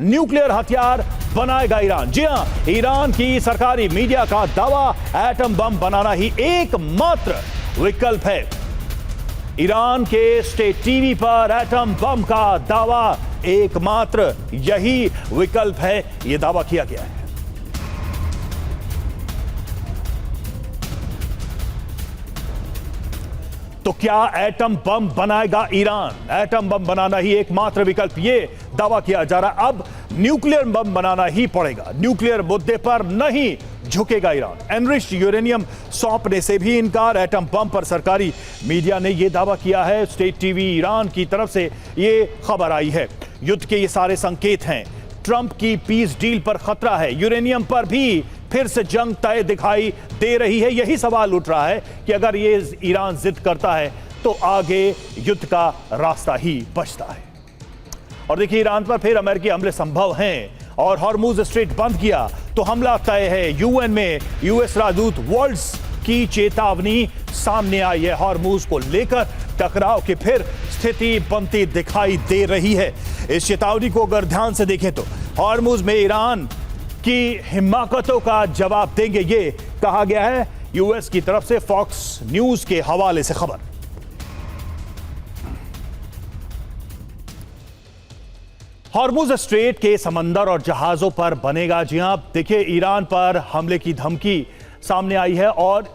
Nuclear हथियार बनाएगा Iran. जी हां, ईरान की सरकारी मीडिया का दावा एटम बम बनाना ही एकमात्र विकल्प है। ईरान के स्टेट टीवी पर एटम बम का दावा एकमात्र यही विकल्प है, यह दावा किया गया है। तो क्या एटम बम बनाएगा ईरान? एटम बम बनाना ही एकमात्र विकल्प, यह दावा किया जा रहा। अब न्यूक्लियर बम बनाना ही पड़ेगा, न्यूक्लियर मुद्दे पर नहीं झुकेगा ईरान। एनरिच्ड यूरेनियम सौंपने से भी इनकार। एटम बम पर सरकारी मीडिया ने यह दावा किया है। स्टेट टीवी ईरान की तरफ से यह खबर आई है। युद्ध के ये सारे संकेत हैं। ट्रंप की पीस डील पर खतरा है। यूरेनियम पर भी फिर से जंग तय दिखाई दे रही है। यही सवाल उठ रहा है कि अगर ये ईरान जिद करता है तो आगे युद्ध का रास्ता ही बचता है। और देखिए, ईरान पर फिर अमेरिकी हमले संभव हैं और हॉर्मुज स्ट्रेट बंद किया तो हमला तय है। यूएन में यूएस राजदूत वॉल्ट्स की चेतावनी सामने आई है। हॉर्मुज को लेकर टकराव की फिर स्थिति बनती दिखाई दे रही है। इस चेतावनी को अगर ध्यान से देखें तो हॉर्मुज में ईरान की हिमाकतों का जवाब देंगे, ये कहा गया है यूएस की तरफ से। फॉक्स न्यूज के हवाले से खबर। हॉर्मुज स्ट्रेट के समंदर और जहाजों पर बनेगा। जी हां, देखिए, ईरान पर हमले की धमकी सामने आई है और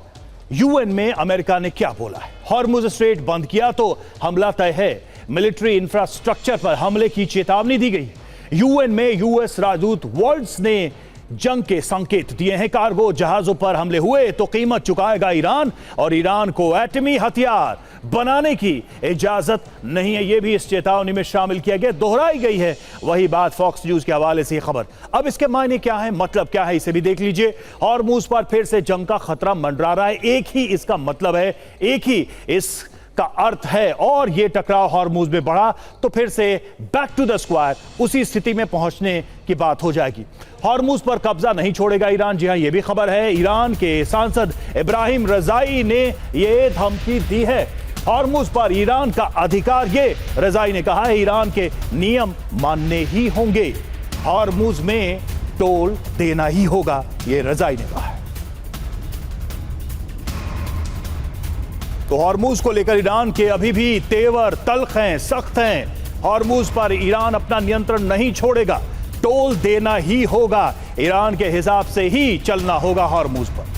यूएन में अमेरिका ने क्या बोला है। हॉर्मुज स्ट्रेट बंद किया तो हमला तय है। मिलिट्री इंफ्रास्ट्रक्चर पर हमले की चेतावनी दी गई। यूएन में यूएस राजदूत वॉल्ट्स ने जंग के संकेत दिए हैं। कार्गो जहाजों पर हमले हुए तो कीमत चुकाएगा ईरान और ईरान को एटमी हथियार बनाने की इजाजत नहीं है, यह भी इस चेतावनी में शामिल किया गया। दोहराई गई है वही बात फॉक्स न्यूज के हवाले से खबर। अब इसके मायने क्या है, मतलब क्या है, इसे भी देख लीजिए। हॉर्मुज पर फिर से जंग का खतरा मंडरा रहा है। एक ही इसका मतलब है, एक ही इस का अर्थ है। और ये टकराव हॉर्मुज में बढ़ा तो फिर से बैक टू द स्क्वायर, उसी स्थिति में पहुंचने की बात हो जाएगी। हॉर्मुज पर कब्जा नहीं छोड़ेगा ईरान। जी हां, यह भी खबर है। ईरान के सांसद इब्राहिम रजाई ने यह धमकी दी है। हॉर्मुज पर ईरान का अधिकार, ये रजाई ने कहा है, ईरान के नियम मानने ही होंगे। हॉर्मुज में टोल देना ही होगा, ये रजाई ने कहा है। तो हॉर्मुज को लेकर ईरान के अभी भी तेवर तल्ख हैं, सख्त हैं। हॉर्मुज पर ईरान अपना नियंत्रण नहीं छोड़ेगा, टोल देना ही होगा। ईरान के हिसाब से ही चलना होगा हॉर्मुज पर।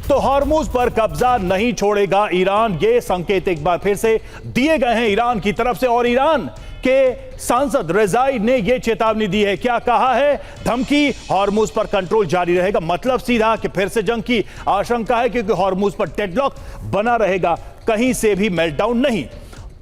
तो हॉर्मुज पर कब्जा नहीं छोड़ेगा ईरान, ये संकेत एक बार फिर से दिए गए हैं ईरान की तरफ से। और ईरान के सांसद रजाई ने यह चेतावनी दी है। क्या कहा है? धमकी, हॉर्मुज पर कंट्रोल जारी रहेगा। मतलब सीधा कि फिर से जंग की आशंका है, क्योंकि हॉर्मुज पर डेडलॉक बना रहेगा, कहीं से भी मेल्टडाउन नहीं।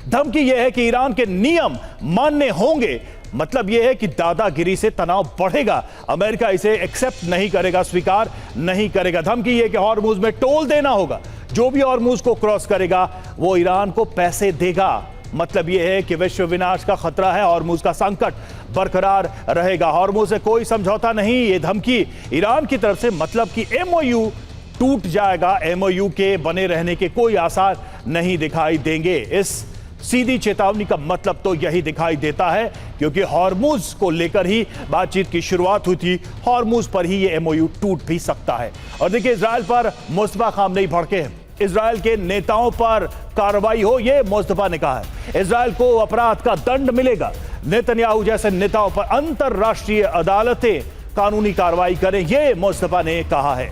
धमकी यह है कि ईरान के नियम मानने होंगे। मतलब यह है कि दादागिरी से तनाव बढ़ेगा। अमेरिका इसे एक्सेप्ट नहीं करेगा, स्वीकार नहीं करेगा। धमकी यह कि हॉर्मुज में टोल देना होगा। जो भी हॉर्मुज को क्रॉस करेगा वो ईरान को पैसे देगा। मतलब यह है कि विश्व विनाश का खतरा है, हॉर्मुज का संकट बरकरार रहेगा। हॉर्मुज से कोई समझौता नहीं, ये धमकी ईरान की तरफ से। मतलब कि एमओयू टूट जाएगा, एमओयू के बने रहने के कोई आसार नहीं दिखाई देंगे। इस सीधी चेतावनी का मतलब तो यही दिखाई देता है, क्योंकि हॉर्मुज को लेकर ही बातचीत की शुरुआत हुई थी। हॉर्मुज पर ही ये एमओयू टूट भी सकता है। और देखिए, इजराइल पर मुस्तफा खामनेई भड़के हैं। इजराइल के नेताओं पर कार्रवाई हो, ये मुस्तफा ने कहा है। इजराइल को अपराध का दंड मिलेगा। नेतन्याहू जैसे नेताओं पर अंतरराष्ट्रीय अदालतें कानूनी कार्रवाई करें, ये मुस्तफा ने कहा है।